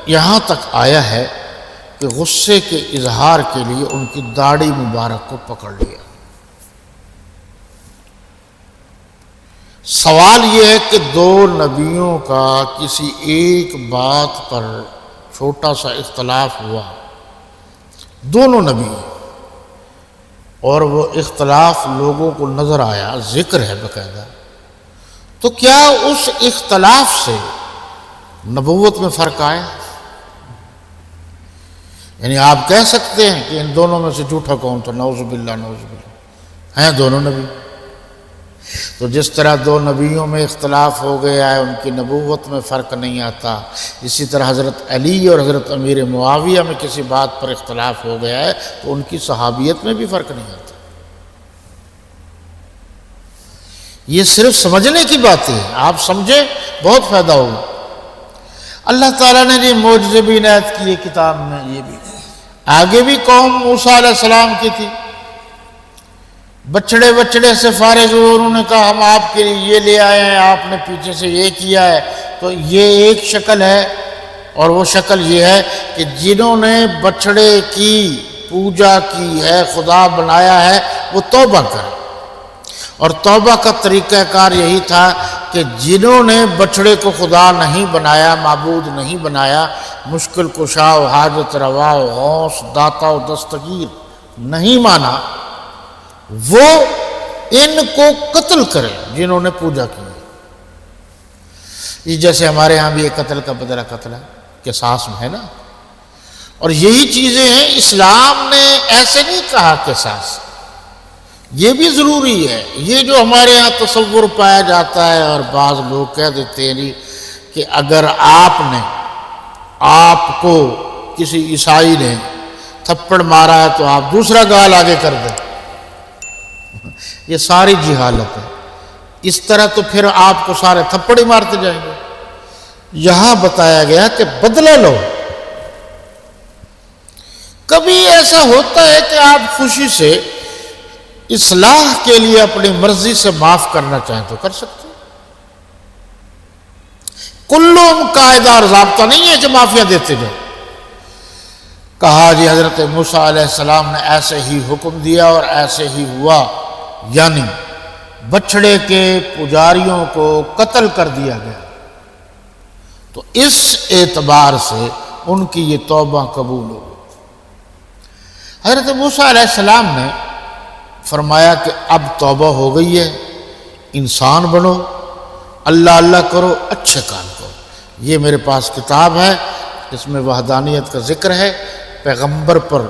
یہاں تک آیا ہے کہ غصے کے اظہار کے لیے ان کی داڑھی مبارک کو پکڑ لیا۔ سوال یہ ہے کہ دو نبیوں کا کسی ایک بات پر چھوٹا سا اختلاف ہوا، دونوں نبی، اور وہ اختلاف لوگوں کو نظر آیا، ذکر ہے باقاعدہ، تو کیا اس اختلاف سے نبوت میں فرق آیا؟ یعنی آپ کہہ سکتے ہیں کہ ان دونوں میں سے جھوٹا کون تھا؟ نعوذ باللہ، نعوذ باللہ، ہیں دونوں نبی۔ تو جس طرح دو نبیوں میں اختلاف ہو گیا ہے، ان کی نبوت میں فرق نہیں آتا، اسی طرح حضرت علی اور حضرت امیر معاویہ میں کسی بات پر اختلاف ہو گیا ہے تو ان کی صحابیت میں بھی فرق نہیں آتا۔ یہ صرف سمجھنے کی بات ہے، آپ سمجھیں بہت فائدہ ہوگا۔ اللہ تعالیٰ نے یہ معجزے بھی عنایت کیے کتاب میں، یہ بھی آگے بھی قوم موسیٰ علیہ السلام کی تھی، بچڑے سے فارغ ہوئے، انہوں نے کہا ہم آپ کے لیے یہ لے آئے ہیں، آپ نے پیچھے سے یہ کیا ہے۔ تو یہ ایک شکل ہے، اور وہ شکل یہ ہے کہ جنہوں نے بچڑے کی پوجا کی ہے، خدا بنایا ہے، وہ توبہ کریں۔ اور توبہ کا طریقہ کار یہی تھا کہ جنہوں نے بچڑے کو خدا نہیں بنایا، معبود نہیں بنایا، مشکل کشا و حاجت روا و غوث داتا و دستگیر نہیں مانا، وہ ان کو قتل کرے جنہوں نے پوجا کی۔ یہ جیسے ہمارے ہاں بھی ایک قتل کا بدلہ قتل ہے، قصاص میں ہے نا، اور یہی چیزیں ہیں۔ اسلام نے ایسے نہیں کہا قصاص، یہ بھی ضروری ہے۔ یہ جو ہمارے ہاں تصور پایا جاتا ہے، اور بعض لوگ کہہ دیتے ہیں کہ اگر آپ کو کسی عیسائی نے تھپڑ مارا ہے تو آپ دوسرا گال آگے کر دیں، یہ ساری جہالت ہے۔ اس طرح تو پھر آپ کو سارے تھپڑ ہی مارتے جائیں گے۔ یہاں بتایا گیا کہ بدلہ لو۔ کبھی ایسا ہوتا ہے کہ آپ خوشی سے اصلاح کے لیے اپنی مرضی سے معاف کرنا چاہیں تو کر سکتے ہیں۔ کلوں قاعدہ اور ضابطہ نہیں ہے کہ معافیاں دیتے جائیں۔ کہا جی حضرت موسیٰ علیہ السلام نے ایسے ہی حکم دیا اور ایسے ہی ہوا، یعنی بچڑے کے پجاریوں کو قتل کر دیا گیا۔ تو اس اعتبار سے ان کی یہ توبہ قبول ہو گئی۔ حضرت موسیٰ علیہ السلام نے فرمایا کہ اب توبہ ہو گئی ہے، انسان بنو، اللہ اللہ کرو، اچھے کام کرو۔ یہ میرے پاس کتاب ہے، اس میں وحدانیت کا ذکر ہے، پیغمبر پر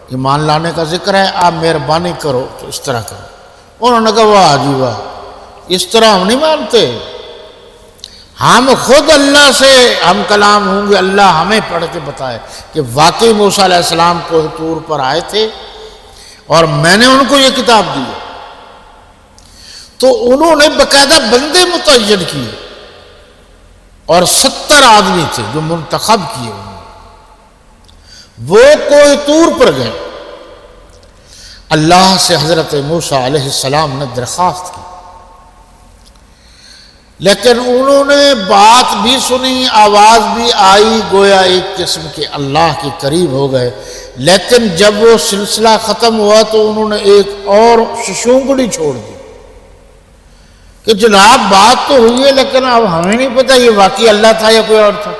ایمان لانے کا ذکر ہے، آپ مہربانی کرو تو اس طرح کرو۔ انہوں نے کہا واہ جی واہ، اس طرح ہم نہیں مانتے، ہم خود اللہ سے ہم کلام ہوں گے، اللہ ہمیں پڑھ کے بتائے کہ واقعی موسیٰ علیہ السلام کوہ طور پر آئے تھے اور میں نے ان کو یہ کتاب دی ہے۔ تو انہوں نے باقاعدہ بندے متعین کیے، اور 70 آدمی تھے جو منتخب کیے، انہوں نے وہ کوہ طور پر گئے۔ اللہ سے حضرت موسیٰ علیہ السلام نے درخواست کی، لیکن انہوں نے بات بھی سنی، آواز بھی آئی، گویا ایک قسم کے اللہ کے قریب ہو گئے۔ لیکن جب وہ سلسلہ ختم ہوا تو انہوں نے ایک اور ششونگڑی چھوڑ دی کہ جناب بات تو ہوئی ہے، لیکن اب ہمیں نہیں پتہ یہ واقعی اللہ تھا یا کوئی اور تھا۔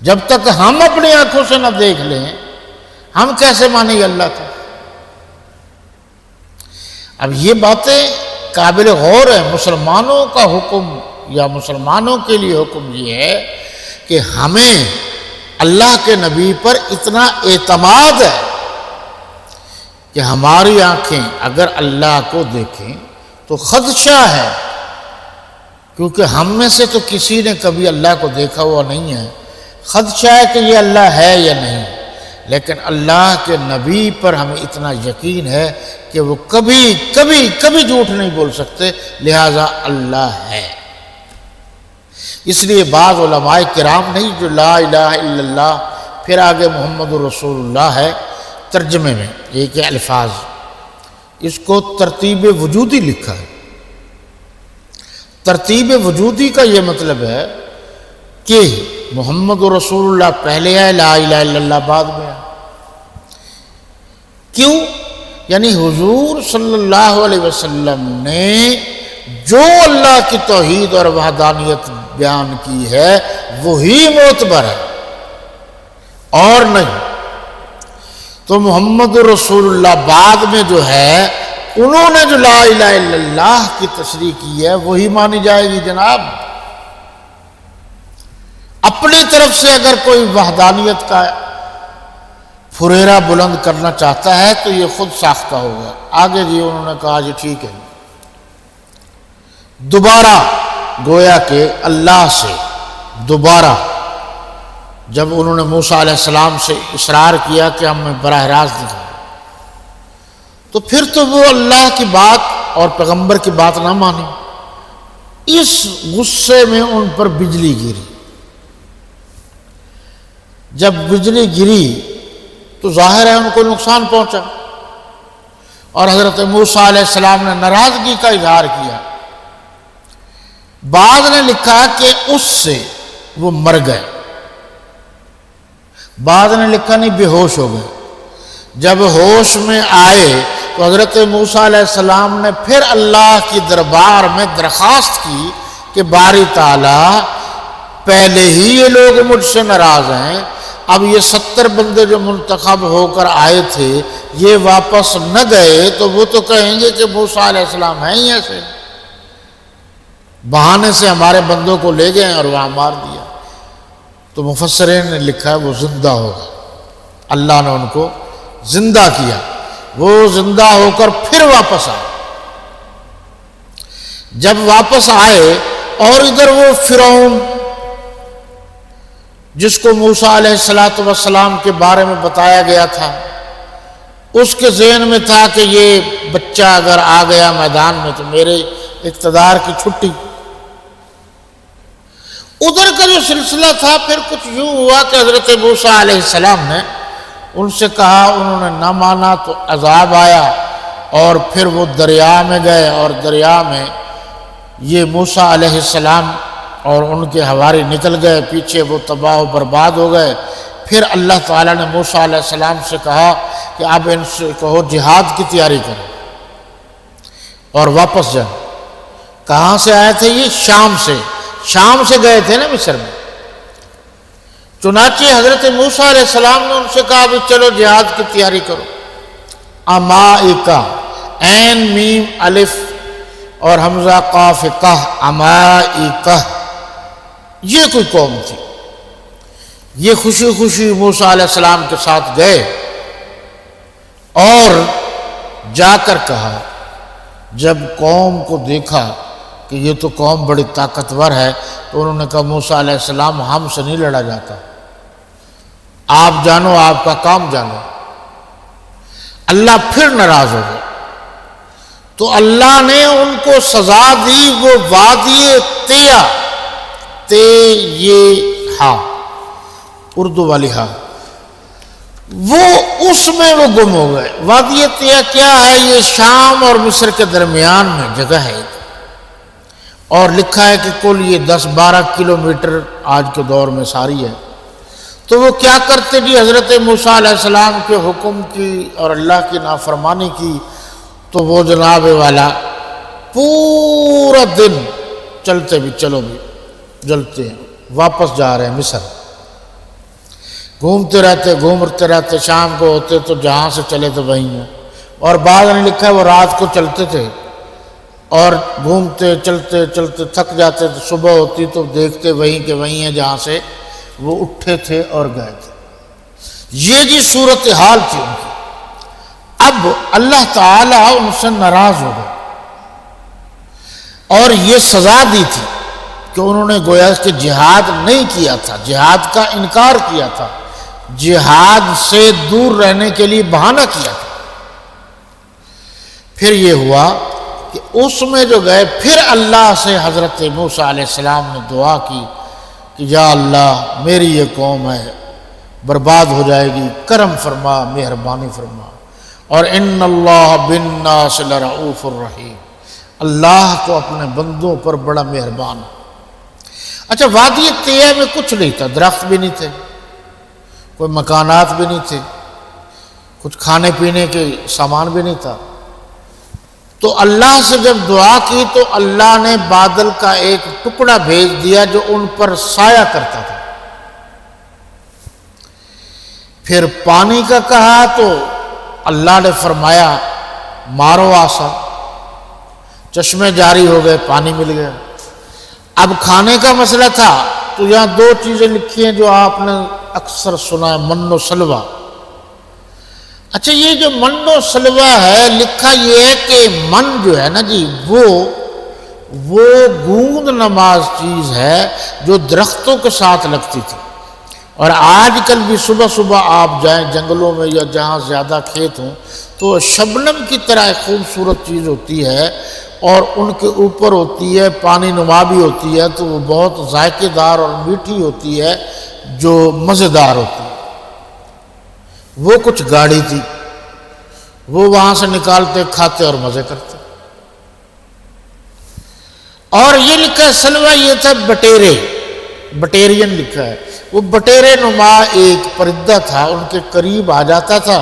جب تک ہم اپنی آنکھوں سے نہ دیکھ لیں ہم کیسے مانیں گے اللہ تھا۔ اب یہ باتیں قابل غور ہے۔ مسلمانوں کا حکم یا مسلمانوں کے لیے حکم یہ ہے کہ ہمیں اللہ کے نبی پر اتنا اعتماد ہے کہ ہماری آنکھیں اگر اللہ کو دیکھیں تو خدشہ ہے، کیونکہ ہم میں سے تو کسی نے کبھی اللہ کو دیکھا ہوا نہیں ہے، خدشہ ہے کہ یہ اللہ ہے یا نہیں۔ لیکن اللہ کے نبی پر ہمیں اتنا یقین ہے کہ وہ کبھی کبھی کبھی جھوٹ نہیں بول سکتے، لہذا اللہ ہے۔ اس لیے بعض علماء کرام نہیں جو لا الہ الا اللہ پھر آگے محمد رسول اللہ ہے، ترجمے میں ایک الفاظ، اس کو ترتیب وجودی لکھا ہے۔ ترتیب وجودی کا یہ مطلب ہے کہ محمد رسول اللہ پہلے ہے، لا الہ الا اللہ بعد میں ہے۔ کیوں؟ یعنی حضور صلی اللہ علیہ وسلم نے جو اللہ کی توحید اور وحدانیت بیان کی ہے وہی معتبر ہے اور نہیں۔ تو محمد رسول اللہ بعد میں جو ہے انہوں نے جو لا الہ الا اللہ کی تشریح کی ہے وہی مانی جائے گی جناب۔ اپنی طرف سے اگر کوئی وحدانیت کا پھریرا بلند کرنا چاہتا ہے تو یہ خود ساختہ ہوگا۔ آگے جی انہوں نے کہا جی ٹھیک ہے، دوبارہ گویا کہ اللہ سے دوبارہ جب انہوں نے موسیٰ علیہ السلام سے اصرار کیا کہ ہمیں براہ راست دکھا، تو پھر تو وہ اللہ کی بات اور پیغمبر کی بات نہ مانی۔ اس غصے میں ان پر بجلی گری۔ جب بجلی گری تو ظاہر ہے ان کو نقصان پہنچا، اور حضرت موسیٰ علیہ السلام نے ناراضگی کا اظہار کیا۔ بعض نے لکھا کہ اس سے وہ مر گئے، بعض نے لکھا نہیں بے ہوش ہو گئے۔ جب ہوش میں آئے تو حضرت موسیٰ علیہ السلام نے پھر اللہ کی دربار میں درخواست کی کہ باری تعالیٰ پہلے ہی یہ لوگ مجھ سے ناراض ہیں، اب یہ 70 بندے جو منتخب ہو کر آئے تھے یہ واپس نہ گئے تو وہ تو کہیں گے کہ موسیٰ علیہ السلام ہیں ہی ایسے، بہانے سے ہمارے بندوں کو لے گئے اور وہاں مار دیا۔ تو مفسرین نے لکھا ہے وہ زندہ ہو گئے، اللہ نے ان کو زندہ کیا، وہ زندہ ہو کر پھر واپس آئے۔ جب واپس آئے اور ادھر وہ فرعون جس کو موسیٰ علیہ السلام کے بارے میں بتایا گیا تھا، اس کے ذہن میں تھا کہ یہ بچہ اگر آ گیا میدان میں تو میرے اقتدار کی چھٹی۔ ادھر کا جو سلسلہ تھا پھر کچھ یوں ہوا کہ حضرت موسیٰ علیہ السلام نے ان سے کہا، انہوں نے نہ مانا تو عذاب آیا، اور پھر وہ دریا میں گئے، اور دریا میں یہ موسیٰ علیہ السلام اور ان کے حواری نکل گئے، پیچھے وہ تباہ و برباد ہو گئے۔ پھر اللہ تعالیٰ نے موسیٰ علیہ السلام سے کہا کہ اب ان سے کہو جہاد کی تیاری کریں اور واپس جائیں۔ کہاں سے آئے تھے یہ؟ شام سے گئے تھے نا مصر میں۔ چنانچہ حضرت موسیٰ علیہ السلام نے ان سے کہا بھی چلو جہاد کی تیاری کرو۔ امائکہ، عین میم الف اور حمزہ قاف قہ، امائکہ، یہ کوئی قوم تھی۔ یہ خوشی خوشی موسیٰ علیہ السلام کے ساتھ گئے اور جا کر کہا، جب قوم کو دیکھا کہ یہ تو قوم بڑی طاقتور ہے تو انہوں نے کہا موسیٰ علیہ السلام ہم سے نہیں لڑا جاتا، آپ جانو، آپ کا کام جانو۔ اللہ پھر ناراض ہو گئے تو اللہ نے ان کو سزا دی، وہ وادی تیہ، تے یہ ہا اردو والی ہا، وہ اس میں وہ گم ہو گئے۔ وادی تیہ کیا ہے؟ یہ شام اور مصر کے درمیان میں جگہ ہے، اور لکھا ہے کہ کل یہ 10-12 کلومیٹر آج کے دور میں ساری ہے۔ تو وہ کیا کرتے جی؟ حضرت موسیٰ علیہ السلام کے حکم کی اور اللہ کی نافرمانی کی تو وہ جناب والا پورا دن چلتے بھی، چلو بھی جلتے ہیں، واپس جا رہے ہیں مصر، گھومتے رہتے، شام کو ہوتے تو جہاں سے چلے تو وہیں ہیں۔ اور بعض نے لکھا ہے وہ رات کو چلتے تھے اور گھومتے چلتے تھک جاتے تو صبح ہوتی تو دیکھتے وہیں کے وہیں ہیں جہاں سے وہ اٹھے تھے اور گئے تھے۔ یہ جی صورتحال تھی ان کی۔ اب اللہ تعالیٰ ان سے ناراض ہو گئے اور یہ سزا دی تھی کہ انہوں نے گویا کہ جہاد نہیں کیا تھا، جہاد کا انکار کیا تھا، جہاد سے دور رہنے کے لیے بہانہ کیا تھا۔ پھر یہ ہوا کہ اس میں جو گئے پھر اللہ سے حضرت موسیٰ علیہ السلام نے دعا کی کہ یا اللہ میری یہ قوم ہے برباد ہو جائے گی، کرم فرما، مہربانی فرما۔ اور ان اللہ بالناس لرؤوف الرحیم، اللہ کو اپنے بندوں پر بڑا مہربان ہے۔ اچھا، وادی طیہ میں کچھ نہیں تھا، درخت بھی نہیں تھے، کوئی مکانات بھی نہیں تھے، کچھ کھانے پینے کے سامان بھی نہیں تھا. تو اللہ سے جب دعا کی تو اللہ نے بادل کا ایک ٹکڑا بھیج دیا جو ان پر سایہ کرتا تھا. پھر پانی کا کہا تو اللہ نے فرمایا مارو آسا، چشمے جاری ہو گئے، پانی مل گیا. اب کھانے کا مسئلہ تھا تو یہاں دو چیزیں لکھی ہیں جو آپ نے اکثر سنا ہے، من و سلوہ. اچھا، یہ جو من و سلوہ ہے، لکھا یہ ہے کہ من جو ہے نا جی، وہ گوند نماز چیز ہے جو درختوں کے ساتھ لگتی تھی. اور آج کل بھی صبح صبح آپ جائیں جنگلوں میں یا جہاں زیادہ کھیت ہوں تو شبنم کی طرح ایک خوبصورت چیز ہوتی ہے اور ان کے اوپر ہوتی ہے، پانی نما بھی ہوتی ہے، تو وہ بہت ذائقے دار اور میٹھی ہوتی ہے جو مزیدار ہوتی ہے. وہ کچھ گاڑی تھی، وہ وہاں سے نکالتے، کھاتے اور مزے کرتے. اور یہ لکھا ہے سلوہ، یہ تھا بٹیرے، بٹیرین لکھا ہے. وہ بٹیرے نما ایک پرندہ تھا، ان کے قریب آ جاتا تھا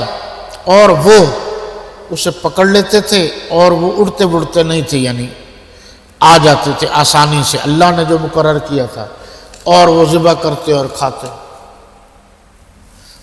اور وہ اسے پکڑ لیتے تھے اور وہ اڑتے بڑھتے نہیں تھے، یعنی آ جاتے تھے آسانی سے، اللہ نے جو مقرر کیا تھا، اور وہ ذبح کرتے اور کھاتے.